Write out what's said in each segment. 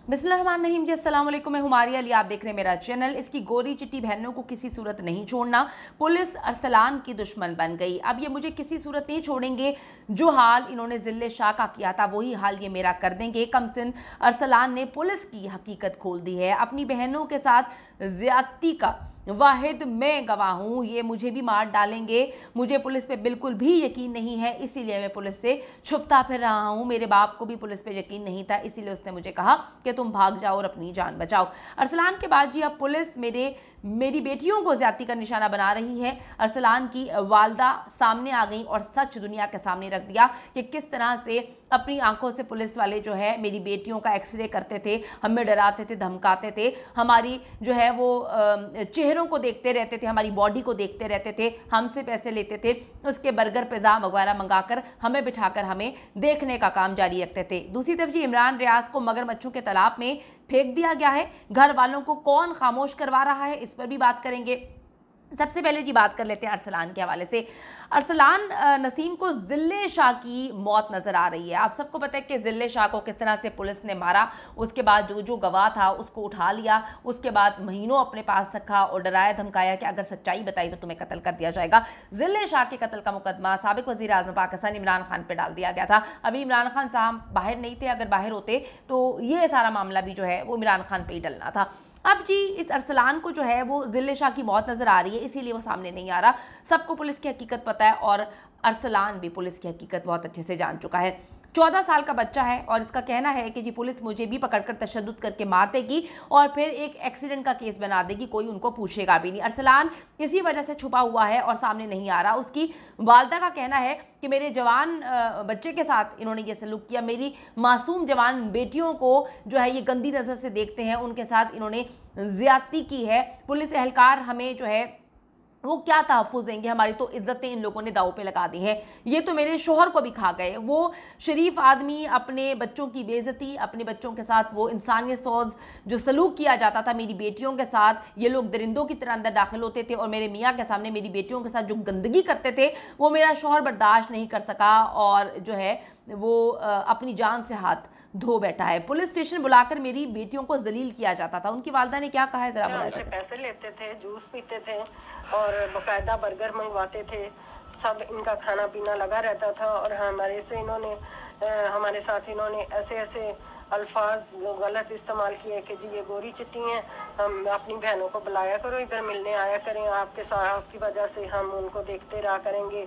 बिस्मिल्लाहिर्रहमानिर्रहीम जी, अस्सलाम वालेकुम। मैं हुमारिया अली, आप देख रहे हैं मेरा चैनल। इसकी गोरी चिट्टी बहनों को किसी सूरत नहीं छोड़ना, पुलिस अरसलान की दुश्मन बन गई। अब ये मुझे किसी सूरत नहीं छोड़ेंगे। जो हाल इन्होंने जिले शाह का किया था वही हाल ये मेरा कर देंगे। कमसिन अरसलान ने पुलिस की हकीकत खोल दी है। अपनी बहनों के साथ ज्यादती का वाहिद मैं गवाह हूँ। ये मुझे भी मार डालेंगे। मुझे पुलिस पे बिल्कुल भी यकीन नहीं है, इसीलिए मैं पुलिस से छुपता फिर रहा हूँ। मेरे बाप को भी पुलिस पे यकीन नहीं था, इसीलिए उसने मुझे कहा कि तुम भाग जाओ और अपनी जान बचाओ। अरसलान के बाद जी अब पुलिस मेरी बेटियों को ज्यादती का निशाना बना रही है। अरसलान की वालदा सामने आ गई और सच दुनिया के सामने रख दिया कि किस तरह से अपनी आंखों से पुलिस वाले जो है मेरी बेटियों का एक्सरे करते थे, हमें डराते थे, धमकाते थे, हमारी जो है वो चेहरों को देखते रहते थे, हमारी बॉडी को देखते रहते थे, हमसे पैसे लेते थे, उसके बर्गर पिज़्ज़ा वगैरह मंगाकर हमें बिठाकर हमें देखने का काम जारी रखते थे। दूसरी तरफ जी इमरान रियाज को मगरमच्छों के तालाब में फेंक दिया गया है। घर वालों को कौन खामोश करवा रहा है, इस पर भी बात करेंगे। सबसे पहले जी बात कर लेते हैं अरसलान के हवाले से। अरसलान नसीम को जिले शाह की मौत नजर आ रही है। आप सबको पता है कि जिले शाह को किस तरह से पुलिस ने मारा। उसके बाद जो गवाह था उसको उठा लिया, उसके बाद महीनों अपने पास रखा और डराया धमकाया कि अगर सच्चाई बताई तो तुम्हें कत्ल कर दिया जाएगा। जिले शाह के कत्ल का मुकदमा साबिक वजीर आजम पाकिस्तान इमरान खान पर डाल दिया गया था। अभी इमरान खान साहब बाहर नहीं थे, अगर बाहर होते तो ये सारा मामला भी जो है वो इमरान खान पर ही डलना था। अब जी इस अरसलान को जो है वो जिले शाह की मौत नजर आ रही है, इसीलिए वो सामने नहीं आ रहा। सबको पुलिस की हकीकत पता है और अरसलान भी पुलिस की हकीकत बहुत अच्छे से जान चुका है। 14 साल का बच्चा है और इसका कहना है कि जी पुलिस मुझे भी पकड़कर तशद्दुद करके मार देगी और फिर एक एक्सीडेंट का केस बना देगी, कोई उनको पूछेगा भी नहीं। अरसलान इसी वजह से छुपा हुआ है और सामने नहीं आ रहा। उसकी वालदा का कहना है कि मेरे जवान बच्चे के साथ इन्होंने ये सलूक किया, मेरी मासूम जवान बेटियों को जो है ये गंदी नज़र से देखते हैं, उनके साथ इन्होंने ज्यादती की है। पुलिस एहलकार हमें जो है वो क्या तहफ़्फ़ुज़ देंगे, हमारी तो इज्जतें इन लोगों ने दाव पे लगा दी हैं। ये तो मेरे शोहर को भी खा गए। वो शरीफ आदमी अपने बच्चों की बेइज्जती, अपने बच्चों के साथ वो इंसानियत सोज जो सलूक किया जाता था मेरी बेटियों के साथ, ये लोग दरिंदों की तरह अंदर दाखिल होते थे और मेरे मियाँ के सामने मेरी बेटियों के साथ जो गंदगी करते थे वो मेरा शोहर बर्दाश्त नहीं कर सका और जो है वो अपनी जान से हाथ धो बैठा है। पुलिस स्टेशन बुलाकर मेरी बेटियों को जलील किया जाता था। उनकी वालदा ने क्या कहा है, जरा हमसे पैसे लेते थे, जूस पीते थे और बाकायदा बर्गर मंगवाते थे। सब इनका खाना पीना लगा रहता था और हमारे साथ इन्होंने ऐसे ऐसे अल्फाज गलत इस्तेमाल किए कि जी ये गोरी चिट्टी हैं, हम अपनी बहनों को बुलाया करो, इधर मिलने आया करें, आपके साथ आपकी वजह से हम उनको देखते रहा करेंगे।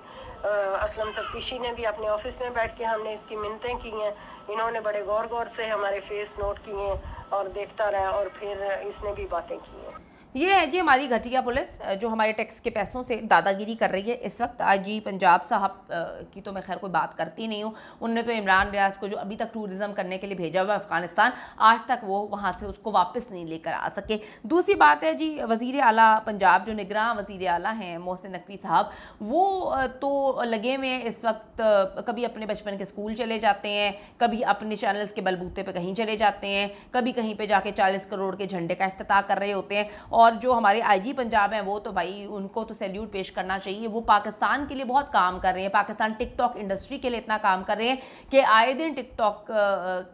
असलम तफ्तीशी ने भी अपने ऑफिस में बैठ के हमने इसकी मिन्नतें की हैं। इन्होंने बड़े गौर से हमारे फेस नोट किए और देखता रहा और फिर इसने भी बातें की हैं। ये है जी हमारी घटिया पुलिस जो हमारे टैक्स के पैसों से दादागिरी कर रही है इस वक्त। आईजी पंजाब साहब की तो मैं खैर कोई बात करती नहीं हूँ। उनने तो इमरान रियाज को जो अभी तक टूरिज़्म करने के लिए भेजा हुआ अफ़गानिस्तान, आज तक वो वहाँ से उसको वापस नहीं लेकर आ सके। दूसरी बात है जी वज़ीर आला पंजाब जो निगरान वज़ीर आला हैं मोहसिन नकवी साहब, वो तो लगे हुए हैं इस वक्त। कभी अपने बचपन के स्कूल चले जाते हैं, कभी अपने चैनल्स के बलबूते पर कहीं चले जाते हैं, कभी कहीं पर जाके 40 करोड़ के झंडे का इफ्तिताह कर रहे होते हैं। और जो हमारे आईजी पंजाब हैं वो तो भाई उनको तो सैल्यूट पेश करना चाहिए। वो पाकिस्तान के लिए बहुत काम कर रहे हैं, पाकिस्तान टिकटॉक इंडस्ट्री के लिए इतना काम कर रहे हैं कि आए दिन टिकटॉक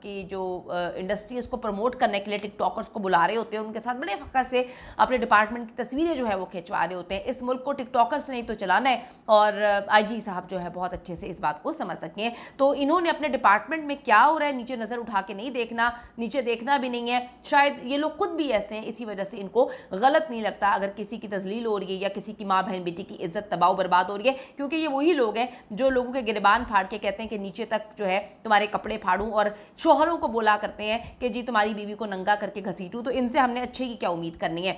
की जो इंडस्ट्री उसको प्रमोट करने के लिए टिकटॉकर्स को बुला रहे होते हैं, उनके साथ बड़े फ़ख्र से अपने डिपार्टमेंट की तस्वीरें जो है वो खिंचवा रहे होते हैं। इस मुल्क को टिकटॉकर्स नहीं तो चलाना है और आईजी साहब जो है बहुत अच्छे से इस बात को समझ सके हैं। तो इन्होंने अपने डिपार्टमेंट में क्या हो रहा है नीचे नज़र उठा के नहीं देखना, नीचे देखना भी नहीं है। शायद ये लोग खुद भी ऐसे हैं, इसी वजह से इनको गलत नहीं लगता अगर किसी की तजलील हो रही है या किसी की माँ बहन बेटी की इज्जत तबाह बर्बाद हो रही है, क्योंकि ये वही लोग हैं जो लोगों के गिरबान फाड़ के कहते हैं कि नीचे तक जो है तुम्हारे कपड़े फाड़ूं और शोहरों को बोला करते हैं कि जी तुम्हारी बीवी को नंगा करके घसीटूं। तो इनसे हमने अच्छे की क्या उम्मीद करनी है।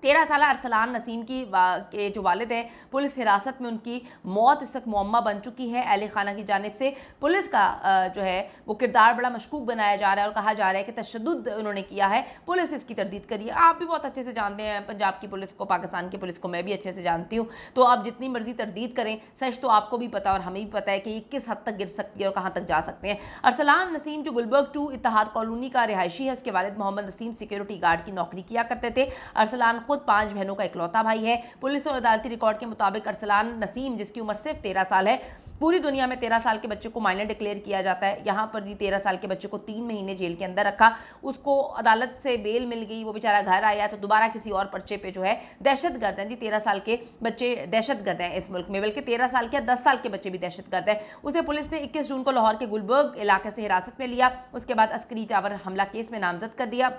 13 साल अरसलान नसीम के जो वालिद हैं, पुलिस हिरासत में उनकी मौत इस वक्त मुअम्मा बन चुकी है। अहले खाना की जानिब से पुलिस का जो है वो किरदार बड़ा मशकूक बनाया जा रहा है और कहा जा रहा है कि तशद्दुद उन्होंने किया है, पुलिस इसकी तरदीद करी है। आप भी बहुत अच्छे से जानते हैं पंजाब की पुलिस को, पाकिस्तान की पुलिस को मैं भी अच्छे से जानती हूँ। तो आप जितनी मर्जी तरदीद करें, सच तो आपको भी पता और हमें भी पता है कि ये किस हद तक गिर सकती है और कहाँ तक जा सकते हैं। अरसलान नसीम जो गुलबर्ग 2 इत्तेहाद कॉलोनी का रिहायशी है, उसके वालिद मोहम्मद नसीम सिक्योरिटी गार्ड की नौकरी किया करते थे। अरसलान खुद 5 बहनों का इकलौता भाई है। पुलिस और अदालती रिकॉर्ड के मुताबिक अरसलान नसीम जिसकी उम्र सिर्फ 13 साल है, पूरी दुनिया में 13 साल के बच्चे को माइनर डिक्लेयर किया जाता है, यहाँ पर जी 13 साल के बच्चे को 3 महीने जेल के अंदर रखा। उसको अदालत से बेल मिल गई, वो बेचारा घर आया तो दोबारा किसी और पर्चे पे जो है दहशतगर्द हैं जी। 13 साल के बच्चे दहशतगर्द हैं इस मुल्क में, बल्कि 13 साल के 10 साल के बच्चे भी दहशतगर्द हैं। उसे पुलिस ने 21 जून को लाहौर के गुलबर्ग इलाके से हिरासत में लिया। उसके बाद अस्करी टावर हमला केस में नामजद कर दिया।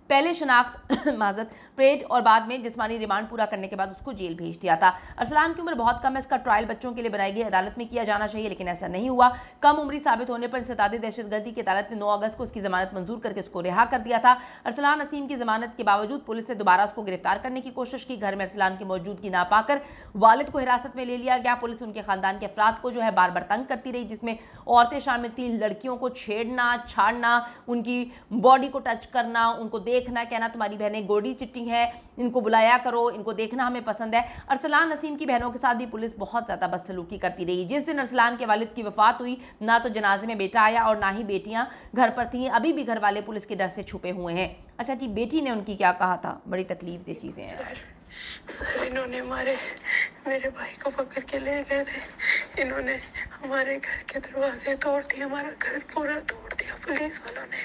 पहले शनाख्त माजत परेड और बाद में जिस्मानी रिमांड पूरा करने के बाद उसको जेल भेज दिया था। अरसलान की उम्र बहुत कम है, इसका ट्रायल बच्चों के लिए बनाई गई अदालत में किया जाना चाहिए, लेकिन ऐसा नहीं हुआ। कम उम्री साबित होने पर इंसदादी दहशतगर्दी की अदालत ने 9 अगस्त को उसकी जमानत मंजूर करके उसको रिहा कर दिया था। अरसलान नसीम की जमानत के बावजूद पुलिस ने दोबारा उसको गिरफ्तार करने की कोशिश की। घर में अरसलान की मौजूदगी ना पाकर वालिद को हिरासत में ले लिया गया। पुलिस उनके खानदान के अफराद को जो है बार बार तंग करती रही, जिसमें औरतें शामिल थी। लड़कियों को छेड़ना, छाड़ना, उनकी बॉडी को टच करना, उनको देखना, कहना तुम्हारी बहनें गोरी चिट्टी हैं, इनको बुलाया करो, इनको देखना हमें पसंद है। अरसलान नसीम की बहनों के साथ भी पुलिस बहुत ज़्यादा बदसलूकी करती रही। जिस दिन अरसलान के वालिद की वफात हुई, ना तो जनाजे में बेटा आया और ना ही बेटियां घर पर थीं। अभी भी घर वाले पुलिस के डर से छुपे हुए हैं। अच्छा जी, बेटी ने उनकी क्या कहा था? बड़ी तकलीफ दे चीज़ें हैं। सर इन्होंने मेरे भाई को पकड़ के ले गए थे। इन्होंने हमारे घर के दरवाजे तोड़ दिए, हमारा घर पूरा तोड़ दिया पुलिस वालों ने।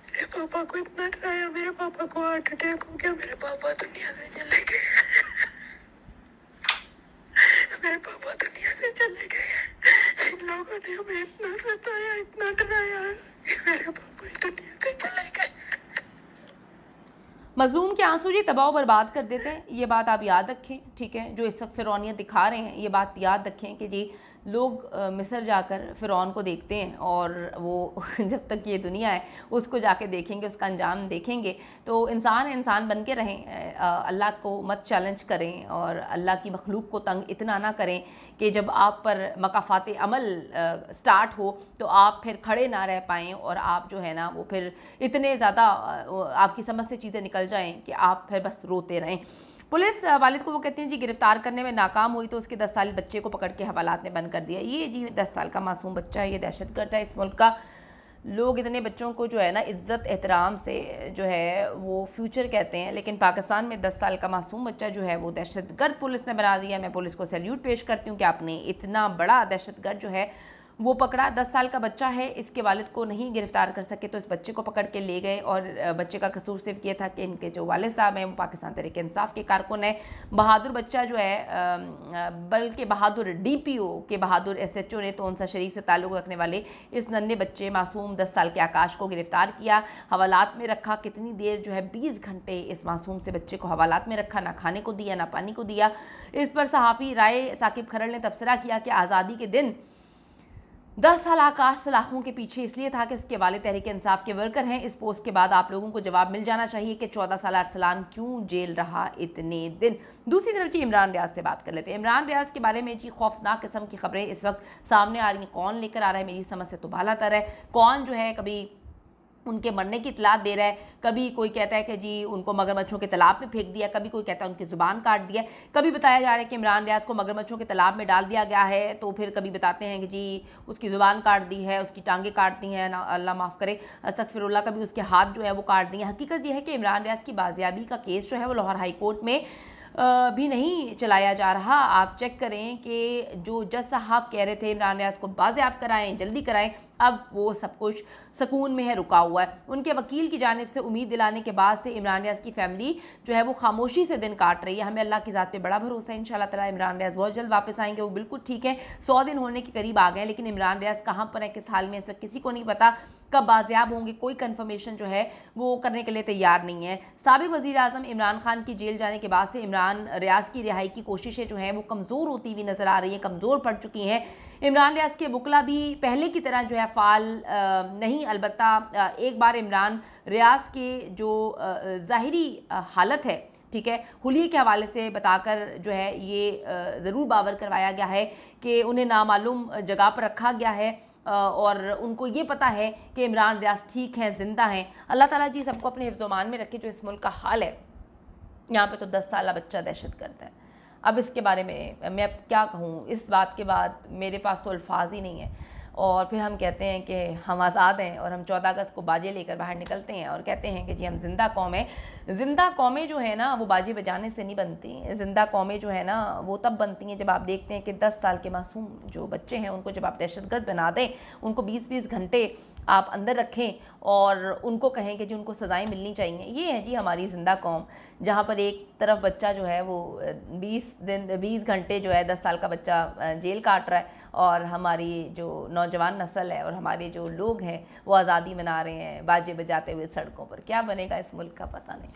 मेरे पापा को इतना डराया, मेरे पापा को हार्ट अटैक हो गया, मेरे पापा दुनिया से चले गए। मेरे पापा दुनिया से चले गए। इन लोगों ने हमें इतना सताया, इतना डराया कि मेरे पापा ही दुनिया से चले गए। मजलूम के आंसू जी तबाह बर्बाद कर देते हैं, ये बात आप याद रखें, ठीक है। जो इस वक्त फ़िरौनियत दिखा रहे हैं, ये बात याद रखें कि जी लोग मिस्र जाकर फ़िरौन को देखते हैं और वो जब तक ये दुनिया है उसको जाके देखेंगे, उसका अंजाम देखेंगे। तो इंसान इंसान बन के रहें, अल्लाह को मत चैलेंज करें और अल्लाह की मखलूक को तंग इतना ना करें कि जब आप पर मकाफ़ात अमल स्टार्ट हो तो आप फिर खड़े ना रह पाएँ और आप जो है ना वो फिर इतने ज़्यादा आपकी समझ से चीज़ें निकल जाएँ कि आप फिर बस रोते रहें। पुलिस वालिद को वो कहती हैं जी गिरफ्तार करने में नाकाम हुई तो उसके 10 साल बच्चे को पकड़ के हवालात में बंद कर दिया। ये जी 10 साल का मासूम बच्चा है, ये दहशतगर्द है इस मुल्क का। लोग इतने बच्चों को जो है ना इज़्ज़त एहतराम से जो है वो फ्यूचर कहते हैं, लेकिन पाकिस्तान में 10 साल का मासूम बच्चा जो है वो दहशतगर्द पुलिस ने बना दिया। मैं पुलिस को सैल्यूट पेश करती हूँ कि आपने इतना बड़ा दहशतगर्द जो है वो पकड़ा। 10 साल का बच्चा है, इसके वालिद को नहीं गिरफ्तार कर सके तो इस बच्चे को पकड़ के ले गए और बच्चे का कसूर सिर्फ ये था कि इनके जो वालिद साहब हैं वो पाकिस्तान तहरीक इंसाफ के कारकुन है। बहादुर बच्चा जो है, बल्कि बहादुर DPO के बहादुर SHO ने तोनसा शरीफ से ताल्लुक़ रखने वाले इस नन्हे बच्चे मासूम 10 साल के आकाश को गिरफ्तार किया, हवालात में रखा। कितनी देर जो है 20 घंटे इस मासूम से बच्चे को हवालात में रखा, ना खाने को दिया ना पानी को दिया। इस पर सहाफ़ी राय साकिब खरड़ ने तबसरा किया कि आज़ादी के दिन 10 साल आकाश सलाखों के पीछे इसलिए था कि उसके वालिद तहरीक इंसाफ के वर्कर हैं। इस पोस्ट के बाद आप लोगों को जवाब मिल जाना चाहिए कि 14 साल अरसलान क्यों जेल रहा इतने दिन। दूसरी तरफ जी इमरान रियाज पे बात कर लेते हैं। इमरान रियाज के बारे में जी खौफनाक किस्म की खबरें इस वक्त सामने आ रही हैं। कौन लेकर आ रहा है, मेरी समझ से तो बालातर है। कौन जो है कभी उनके मरने की इतलात दे रहा है, कभी कोई कहता है कि जी उनको मगरमच्छों के तालाब में फेंक दिया, कभी कोई कहता है उनकी ज़ुबान काट दिया, कभी बताया जा रहा है कि इमरान रियाज को मगरमच्छों के तालाब में डाल दिया गया है, तो फिर कभी बताते हैं कि जी उसकी ज़ुबान काट दी है, उसकी टांगें काट दी हैं, ना अल्लाह माफ़ करे, अस्तगफिरुल्लाह, कभी उसके हाथ जो है वो काट दिए। हकीकत यह है कि इमरान रियाज की बाजियाबी का केस जो है वो लाहौर हाई कोर्ट में भी नहीं चलाया जा रहा। आप चेक करें कि जो जज साहब कह रहे थे इमरान रियाज को बाज़ियाब कराएं, जल्दी कराएं, अब वो सब कुछ सुकून में है, रुका हुआ है। उनके वकील की जानिब से उम्मीद दिलाने के बाद से इमरान रियाज की फैमिली जो है वो खामोशी से दिन काट रही है। हमें अल्लाह की ज़ात पे बड़ा भरोसा है, इंशाल्लाह ताला इमरान रियाज बहुत जल्द वापस आएंगे, वो बिल्कुल ठीक है। 100 दिन होने के करीब आ गए, लेकिन इमरान रियाज कहाँ पर है, किस हाल में, इस वक्त किसी को नहीं पता। कब बाजियाब होंगे कोई कन्फर्मेशन जो है वो करने के लिए तैयार नहीं है। साबिक वज़ीर आज़म इमरान खान की जेल जाने के बाद से इमरान रियाज की रिहाई की कोशिशें जो हैं वो कमज़ोर होती हुई नज़र आ रही हैं, कमज़ोर पड़ चुकी हैं। इमरान रियाज के वकला भी पहले की तरह जो है फ़ाल नहीं, अलबत्ता एक बार इमरान रियाज के जो ज़ाहिरी हालत है, ठीक है, हुलिये के हवाले से बताकर जो है ये ज़रूर बावर करवाया गया है कि उन्हें नामालूम जगह पर रखा गया है और उनको ये पता है कि इमरान रियाज ठीक हैं, ज़िंदा हैं। अल्लाह ताला जी सबको अपने हिफ्ज़-ओ-मान में रखे। जो इस मुल्क का हाल है, यहाँ पे तो 10 साल बच्चा दहशतगर्द है। अब इसके बारे में मैं अब क्या कहूँ, इस बात के बाद मेरे पास तो अल्फाज ही नहीं है। और फिर हम कहते हैं कि हम आज़ाद हैं और हम 14 अगस्त को बाजे लेकर बाहर निकलते हैं और कहते हैं कि जी हम जिंदा कौम हैं। ज़िंदा कौमें जो है ना वो बाजे बजाने से नहीं बनती। ज़िंदा कौमें जो है ना वो तब बनती हैं जब आप देखते हैं कि 10 साल के मासूम जो बच्चे हैं उनको जब आप दहशतगर्द बना दें, उनको 20-20 घंटे आप अंदर रखें और उनको कहें कि जी उनको सज़ाएं मिलनी चाहिए। ये है जी हमारी ज़िंदा कौम, जहाँ पर एक तरफ बच्चा जो है वो 20 घंटे जो है 10 साल का बच्चा जेल काट रहा है और हमारी जो नौजवान नस्ल है और हमारे जो लोग हैं वो आज़ादी मना रहे हैं बाजे बजाते हुए सड़कों पर। क्या बनेगा इस मुल्क का पता नहीं।